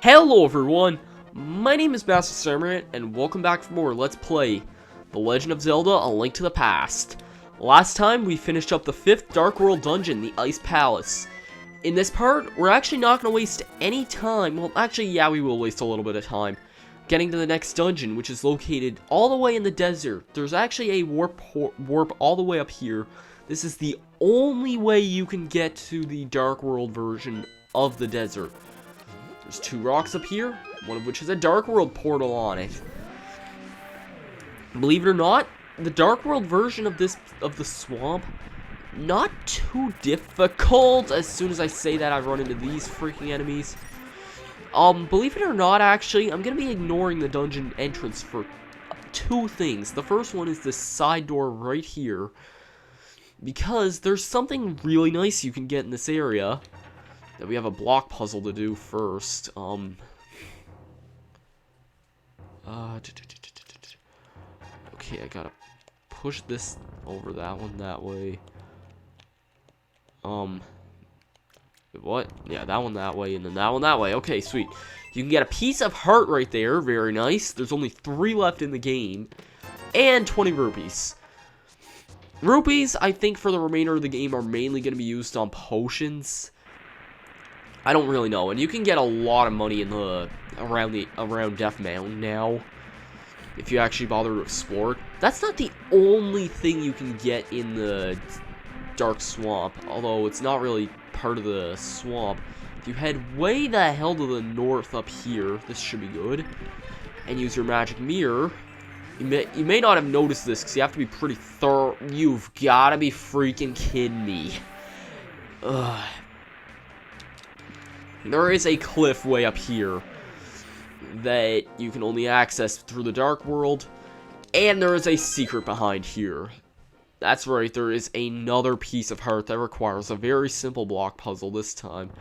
Hello everyone, my name is Masterstarman, and welcome back for more Let's Play The Legend of Zelda: A Link to the Past. Last time, we finished up the 5th Dark World dungeon, the Ice Palace. In this part, we're actually not going to waste any time, well actually yeah, we will waste a little bit of time, getting to the next dungeon, which is located all the way in the desert. There's actually a warp all the way up here. This is the only way you can get to the Dark World version of the desert. There's 2 rocks up here, one of which has a Dark World portal on it. Believe it or not, the Dark World version of the swamp, not too difficult. As soon as I say that, I run into these freaking enemies. Believe it or not, actually, I'm gonna be ignoring the dungeon entrance for 2 things. The first one is this side door right here, because there's something really nice you can get in this area. That we have a block puzzle to do first. Okay, I gotta push this over that one that way. What? Yeah, that one that way, and then that one that way. Okay, sweet. You can get a piece of heart right there. Very nice. There's only 3 left in the game. And 20 rupees. Rupees, I think, for the remainder of the game are mainly going to be used on potions. I don't really know, and you can get a lot of money in the around Death Mound now, if you actually bother to explore it. That's not the only thing you can get in the Dark Swamp, although it's not really part of the swamp. If you head way the hell to the north up here, this should be good, and use your magic mirror. You may not have noticed this, because you have to be pretty thorough. You've got to be freaking kidding me. Ugh. There is a cliff way up here that you can only access through the Dark World, and there is a secret behind here. That's right, there is another piece of heart that requires a very simple block puzzle this time.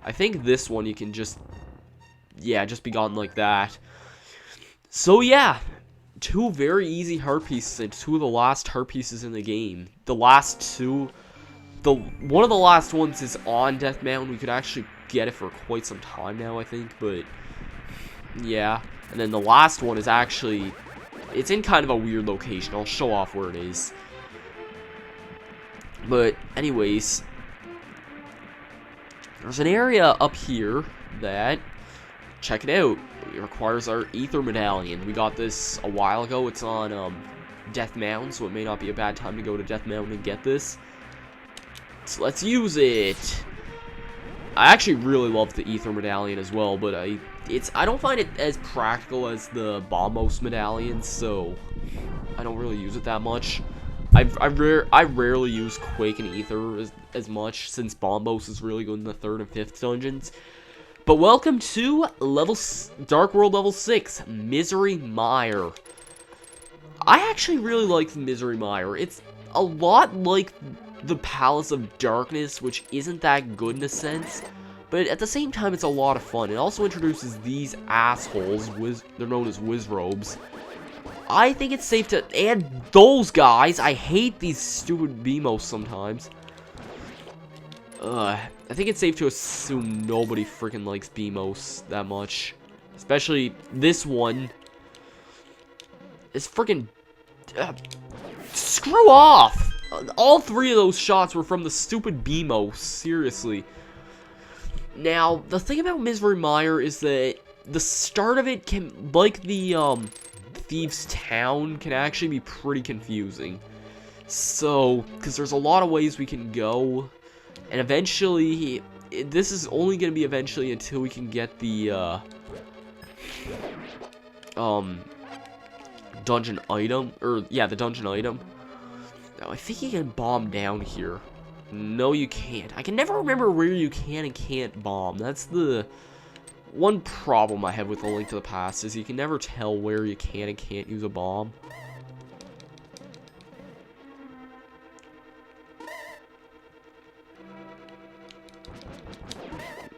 I think this one you can just be gotten like that. So yeah, 2 very easy heart pieces, and 2 of the last heart pieces in the game. The last 2, one of the last ones is on Death Mound. We could actually get it for quite some time now, I think, but yeah. And then the last one is actually, it's in kind of a weird location. I'll show off where it is. But anyways, there's an area up here that, check it out, it requires our ether medallion. We got this a while ago. It's on Death Mound, so it may not be a bad time to go to Death Mound and get this. So let's use it. I actually really love the ether medallion as well, but I don't find it as practical as the Bombos medallion, so I don't really use it that much. I rarely use Quake and Ether as much, since Bombos is really good in the 3rd and 5th dungeons. But welcome to Dark World level 6, Misery Mire. I actually really like the Misery Mire. It's a lot like the Palace of Darkness, which isn't that good in a sense, but at the same time it's a lot of fun. It also introduces these assholes, they're known as Wizrobes. I think it's safe to add those guys. I hate these stupid BMOs sometimes. I think it's safe to assume nobody freaking likes BMOs that much, especially this one. It's freaking screw off. All 3 of those shots were from the stupid BMO, seriously. Now, the thing about Misery Mire is that the start of it can, like the Thieves' Town, can actually be pretty confusing. So, because there's a lot of ways we can go, and eventually, this is only going to be eventually until we can get the, dungeon item, the dungeon item. Now, I think you can bomb down here. No, you can't. I can never remember where you can and can't bomb. That's the one problem I have with A Link to the Past, is you can never tell where you can and can't use a bomb.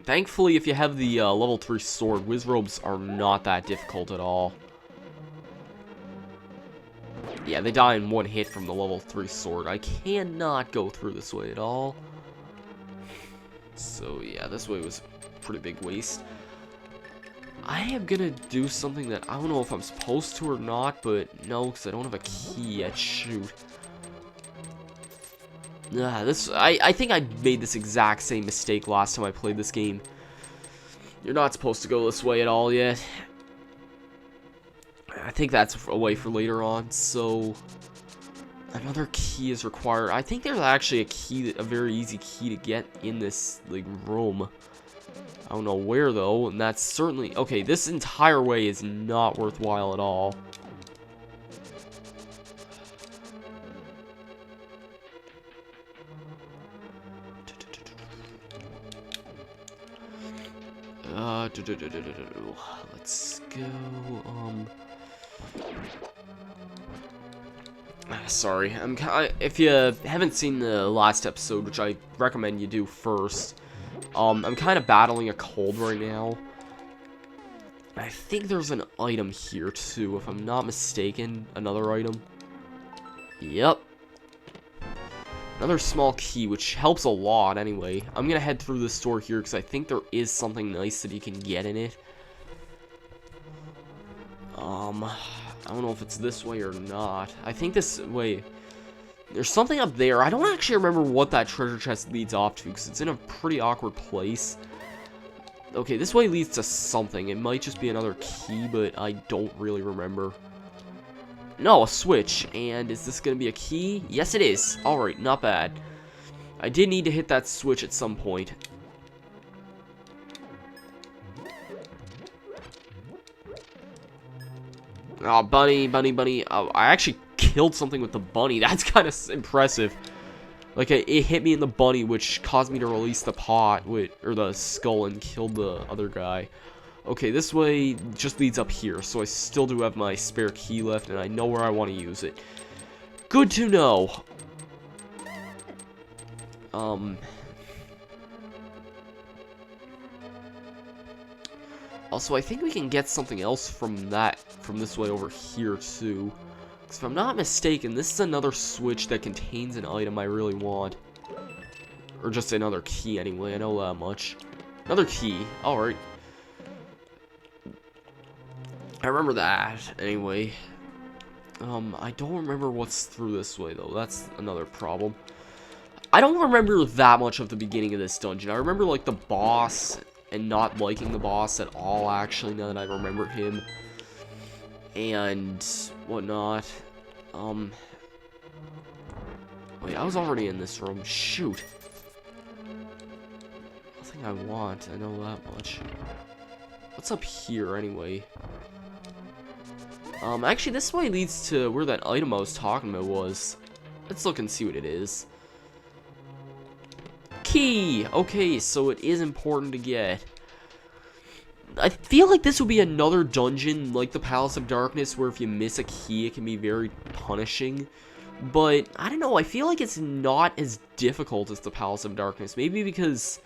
Thankfully, if you have the level 3 sword, Wizrobes are not that difficult at all. Yeah, they die in 1 hit from the level 3 sword. I cannot go through this way at all. So yeah, this way was a pretty big waste. I am gonna do something that I don't know if I'm supposed to or not, but no, because I don't have a key yet. Shoot. I think I made this exact same mistake last time I played this game. You're not supposed to go this way at all yet. I think that's a way for later on, so another key is required. I think there's actually a key, a very easy key to get in this like room. I don't know where though, and that's certainly okay. This entire way is not worthwhile at all. Let's go. Sorry, if you haven't seen the last episode, which I recommend you do first, I'm kind of battling a cold right now. I think there's an item here too, if I'm not mistaken. Another item. Yep. Another small key, which helps a lot anyway. I'm gonna head through this door here because I think there is something nice that you can get in it. I don't know if it's this way or not. I think this way. There's something up there. I don't actually remember what that treasure chest leads off to because it's in a pretty awkward place. Okay, this way leads to something. It might just be another key, but I don't really remember. No, a switch. And is this going to be a key? Yes, it is. Alright, not bad. I did need to hit that switch at some point. Oh, bunny. Oh, I actually killed something with the bunny. That's kind of impressive. Like, it hit me in the bunny, which caused me to release the pot, or the skull, and killed the other guy. Okay, this way just leads up here, so I still do have my spare key left, and I know where I want to use it. Good to know. Also, I think we can get something else from this way over here, too. Because if I'm not mistaken, this is another switch that contains an item I really want. Or just another key, anyway. I know that much. Another key. Alright. I remember that, anyway. I don't remember what's through this way, though. That's another problem. I don't remember that much of the beginning of this dungeon. I remember, like, the boss, and not liking the boss at all, actually, now that I remember him. And whatnot. Wait, I was already in this room. Shoot. Nothing I want. I know that much. What's up here, anyway? Actually, this way leads to where that item I was talking about was. Let's look and see what it is. Key! Okay, so it is important to get. I feel like this would be another dungeon like the Palace of Darkness where if you miss a key it can be very punishing. But, I don't know, I feel like it's not as difficult as the Palace of Darkness. Maybe because,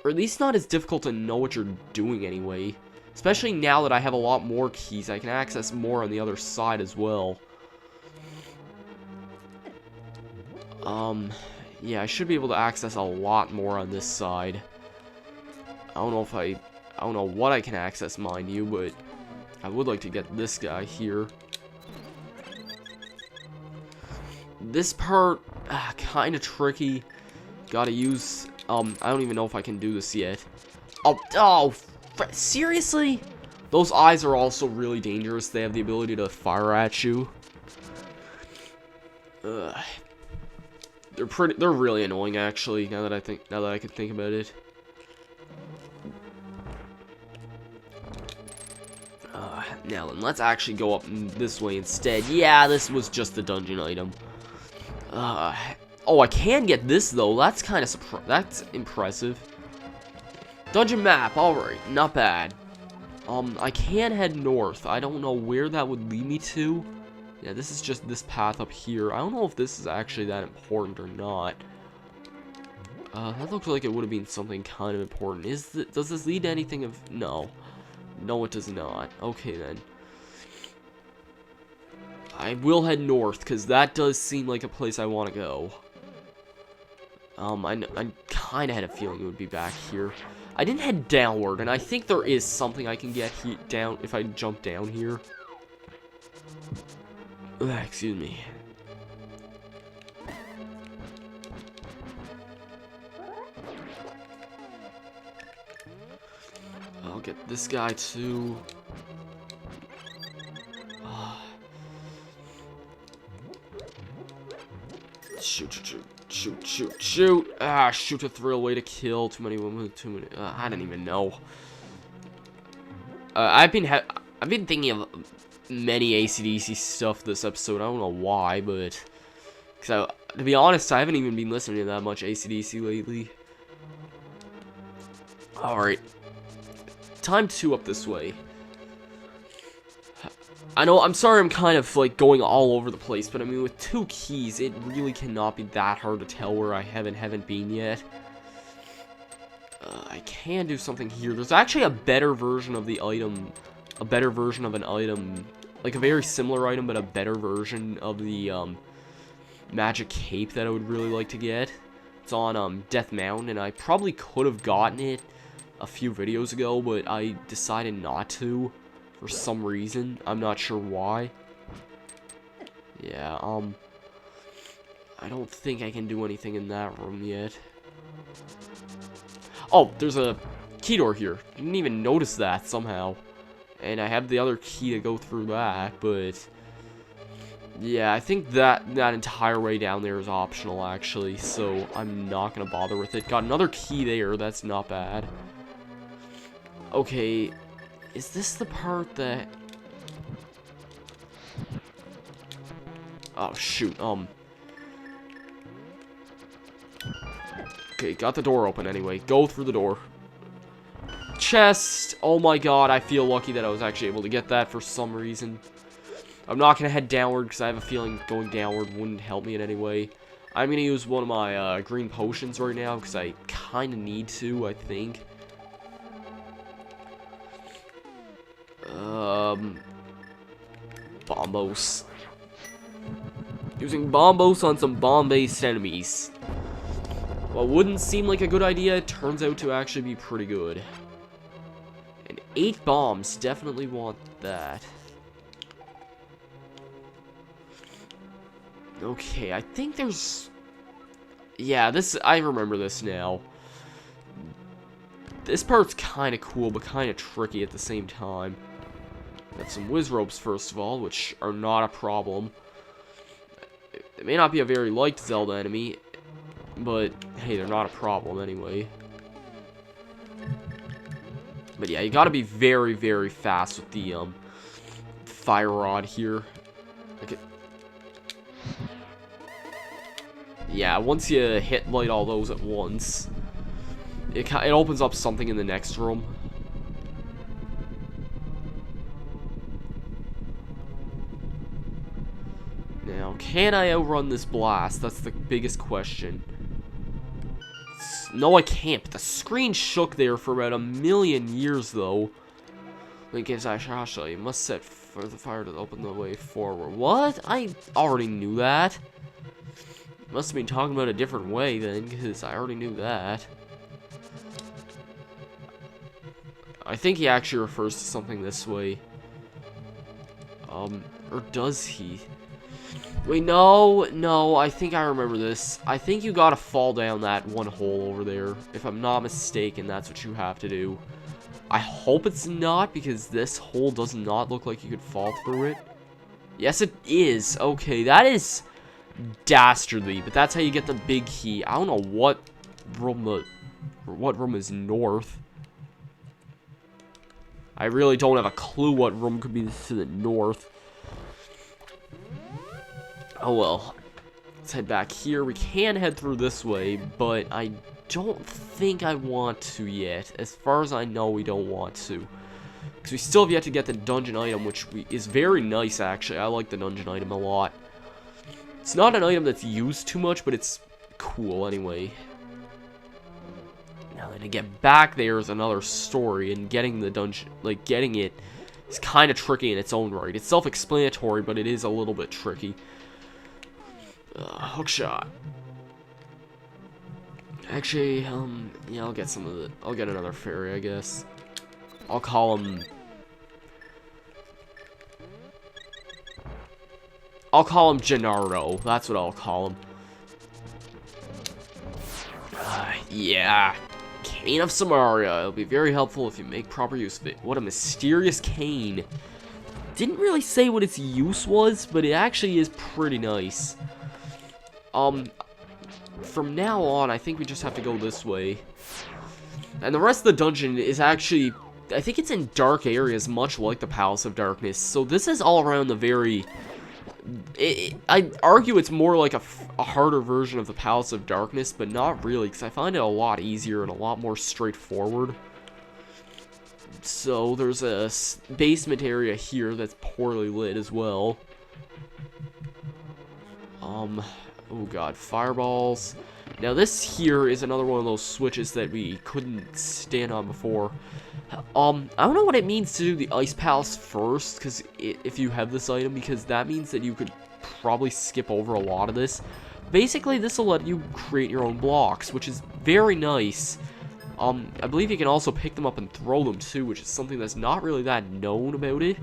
or at least not as difficult to know what you're doing anyway. Especially now that I have a lot more keys, I can access more on the other side as well. Yeah, I should be able to access a lot more on this side. I don't know what I can access, mind you, but I would like to get this guy here. This part, kind of tricky. Gotta use, I don't even know if I can do this yet. Seriously? Those eyes are also really dangerous. They have the ability to fire at you. They're really annoying, actually, now that I can think about it. Now then, let's actually go up this way instead. Yeah, this was just the dungeon item. Oh, I can get this, though. That's kind of that's impressive. Dungeon map, alright, not bad. I can head north. I don't know where that would lead me to. Yeah, this is just this path up here. I don't know if this is actually that important or not. That looks like it would have been something kind of important. Does this lead to anything of... No. No, it does not. Okay, then. I will head north, because that does seem like a place I want to go. I kind of had a feeling it would be back here. I didn't head downward, and I think there is something I can get down if I jump down here. Excuse me. I'll get this guy too. Shoot, shoot, shoot, shoot, shoot. Ah, shoot a thrill, way to kill. Too many women, too many. I don't even know. I've been thinking of many AC/DC stuff this episode. I don't know why, but to be honest, I haven't even been listening to that much AC/DC lately. All right, time 2 up this way. I know, I'm sorry I'm kind of, like, going all over the place, but I mean, with 2 keys, it really cannot be that hard to tell where I haven't been yet. I can do something here. There's actually a better version of the item, like a very similar item, but a better version of the, magic cape that I would really like to get. It's on, Death Mound, and I probably could have gotten it a few videos ago, but I decided not to. For some reason, I'm not sure why. Yeah, I don't think I can do anything in that room yet. Oh, there's a key door here. Didn't even notice that somehow. And I have the other key to go through that, but yeah, I think that entire way down there is optional actually, so I'm not gonna bother with it. Got another key there, that's not bad. Okay. Is this the part that... Oh, shoot, Okay, got the door open anyway. Go through the door. Chest! Oh my god, I feel lucky that I was actually able to get that for some reason. I'm not gonna head downward, because I have a feeling going downward wouldn't help me in any way. I'm gonna use one of my, green potions right now, because I kinda need to, I think. Bombos. Using bombos on some bomb-based enemies. What wouldn't seem like a good idea, it turns out to actually be pretty good. And 8 bombs, definitely want that. Okay, I think there's... Yeah, I remember this now. This part's kind of cool, but kind of tricky at the same time. Got some whiz ropes, first of all, which are not a problem. They may not be a very liked Zelda enemy, but hey, they're not a problem anyway. But yeah, you gotta be very, very fast with the, fire rod here. Okay. Yeah, once you light all those at once, it opens up something in the next room. Now, can I outrun this blast? That's the biggest question. No, I can't. The screen shook there for about 1,000,000 years, though. Link gives Ashasha. You must set for the fire to open the way forward. What? I already knew that. Must have been talking about a different way, then, because I already knew that. I think he actually refers to something this way. Or does he? Wait, no, I think I remember this. I think you gotta fall down that one hole over there. If I'm not mistaken, that's what you have to do. I hope it's not, because this hole does not look like you could fall through it. Yes, it is. Okay, that is dastardly, but that's how you get the big key. I don't know what room is north. I really don't have a clue what room could be to the north. Oh well. Let's head back here. We can head through this way, but I don't think I want to yet. As far as I know, we don't want to. Because we still have yet to get the dungeon item, which is very nice, actually. I like the dungeon item a lot. It's not an item that's used too much, but it's cool anyway. Now, then to get back there is another story, and getting the dungeon, like, getting it is kind of tricky in its own right. It's self-explanatory, but it is a little bit tricky. Hookshot. Actually, yeah, I'll get some of the... I'll get another fairy, I guess. I'll call him... Gennaro. That's what I'll call him. Yeah. Cane of Samaria. It'll be very helpful if you make proper use of it. What a mysterious cane. Didn't really say what its use was, but it actually is pretty nice. From now on, I think we just have to go this way. And the rest of the dungeon is actually... I think it's in dark areas, much like the Palace of Darkness. So this is all around the very... I'd argue it's more like a harder version of the Palace of Darkness, but not really, because I find it a lot easier and a lot more straightforward. So there's a basement area here that's poorly lit as well. Oh god, fireballs. Now this here is another one of those switches that we couldn't stand on before. I don't know what it means to do the Ice Palace first, because if you have this item, because that means that you could probably skip over a lot of this. Basically, this will let you create your own blocks, which is very nice. I believe you can also pick them up and throw them too, which is something that's not really that known about it.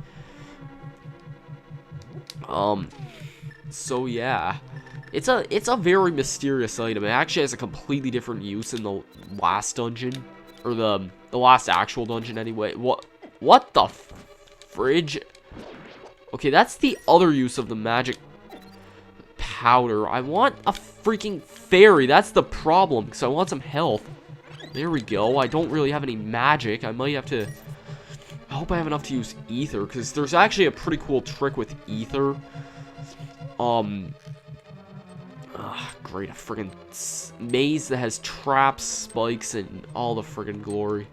So yeah. It's a very mysterious item. It actually has a completely different use in the last dungeon. Or the last actual dungeon anyway. What the fridge? Okay, that's the other use of the magic powder. I want a freaking fairy. That's the problem, because I want some health. There we go. I don't really have any magic. I might have to... I hope I have enough to use ether, because there's actually a pretty cool trick with ether. Great, a friggin' maze that has traps, spikes, and all the friggin' glory.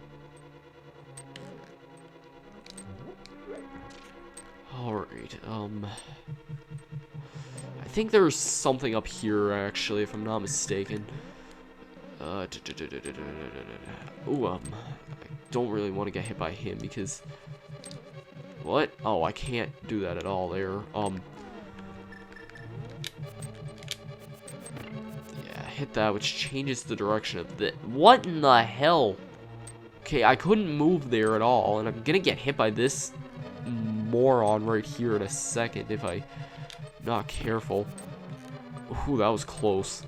Alright, I think there's something up here, actually, if I'm not mistaken. Ooh, I don't really want to get hit by him, because... What? Oh, I can't do that at all there. Hit that, which changes the direction of the... What in the hell? Okay, I couldn't move there at all, and I'm gonna get hit by this moron right here in a second if I'm not careful. Ooh, that was close.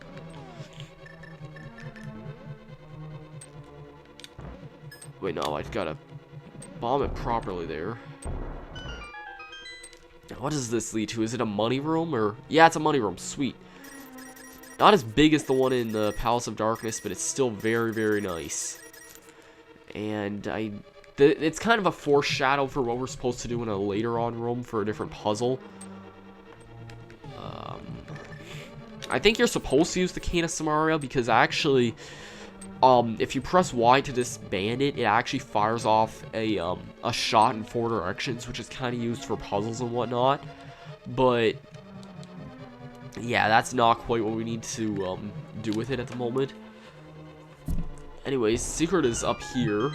Wait, no, I gotta bomb it properly there. Now, what does this lead to? Is it a money room, or... Yeah, it's a money room. Sweet. Not as big as the one in the Palace of Darkness, but it's still very, very nice. And it's kind of a foreshadow for what we're supposed to do in a later on room for a different puzzle. I think you're supposed to use the Cane of Samaria, because actually, if you press Y to disband it, it actually fires off a shot in 4 directions, which is kind of used for puzzles and whatnot. But... yeah, that's not quite what we need to do with it at the moment. Anyways, secret is up here.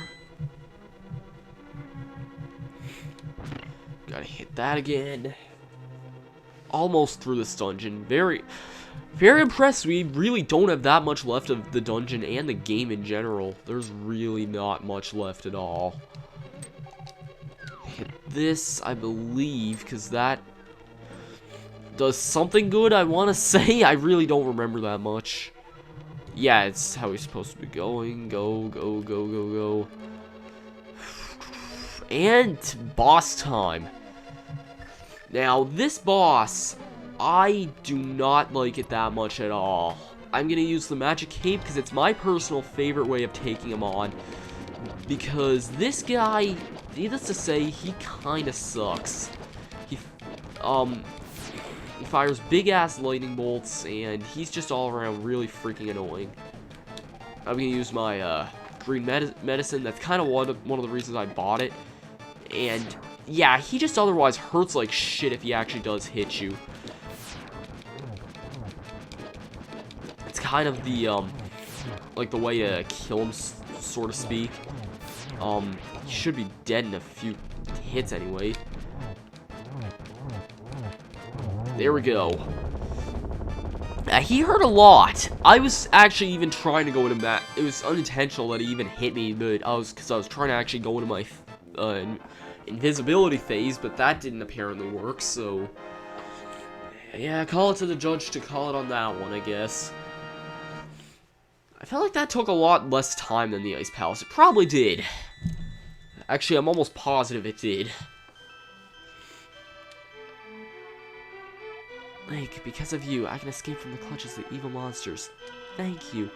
Gotta hit that again. Almost through this dungeon. Very, very impressed. We really don't have that much left of the dungeon and the game in general. There's really not much left at all. Hit this, I believe, because that... does something good, I want to say. I really don't remember that much. Yeah, it's how we're supposed to be going. Go, go, go, go, go. And boss time. Now, this boss, I do not like it that much at all. I'm going to use the magic cape because it's my personal favorite way of taking him on. Because this guy, needless to say, he kind of sucks. He fires big-ass lightning bolts, and he's just all around really freaking annoying. I'm gonna use my green medicine. That's kind of one of the reasons I bought it. And yeah, he just otherwise hurts like shit if he actually does hit you. It's kind of the like the way to kill him, so to speak. He should be dead in a few hits anyway. There we go. He hurt a lot. I was actually even trying to go into Matt. It was unintentional that he even hit me, but because I was trying to actually go into my invisibility phase, but that didn't apparently work. So yeah, call it to the judge to call it on that one, I guess. I felt like that took a lot less time than the Ice Palace. It probably did. Actually, I'm almost positive it did. Like, because of you, I can escape from the clutches of the evil monsters. Thank you.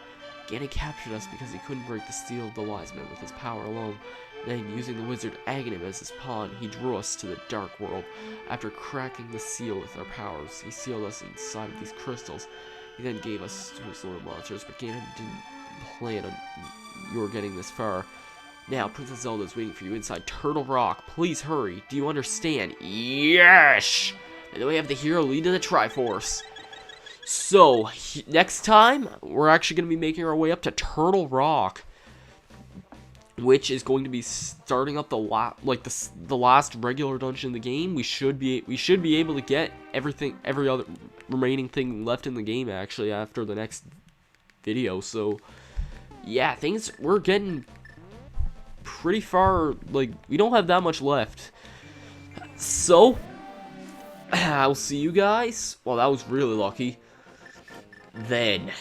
Gettin captured us because he couldn't break the steel of the wise men with his power alone. Then, using the wizard Aghanim as his pawn, he drew us to the dark world. After cracking the seal with our powers, he sealed us inside of these crystals. He then gave us to his lord of monsters, but Ganon didn't plan on your getting this far. Now, Princess Zelda is waiting for you inside Turtle Rock. Please hurry. Do you understand? Yes! And then we have the hero lead to the Triforce. So, next time, we're actually going to be making our way up to Turtle Rock, which is going to be starting up the last regular dungeon in the game. We should be able to get every other remaining thing left in the game actually after the next video. So, yeah, we're getting pretty far. Like, we don't have that much left. So, I'll see you guys. Well, that was really lucky. Then.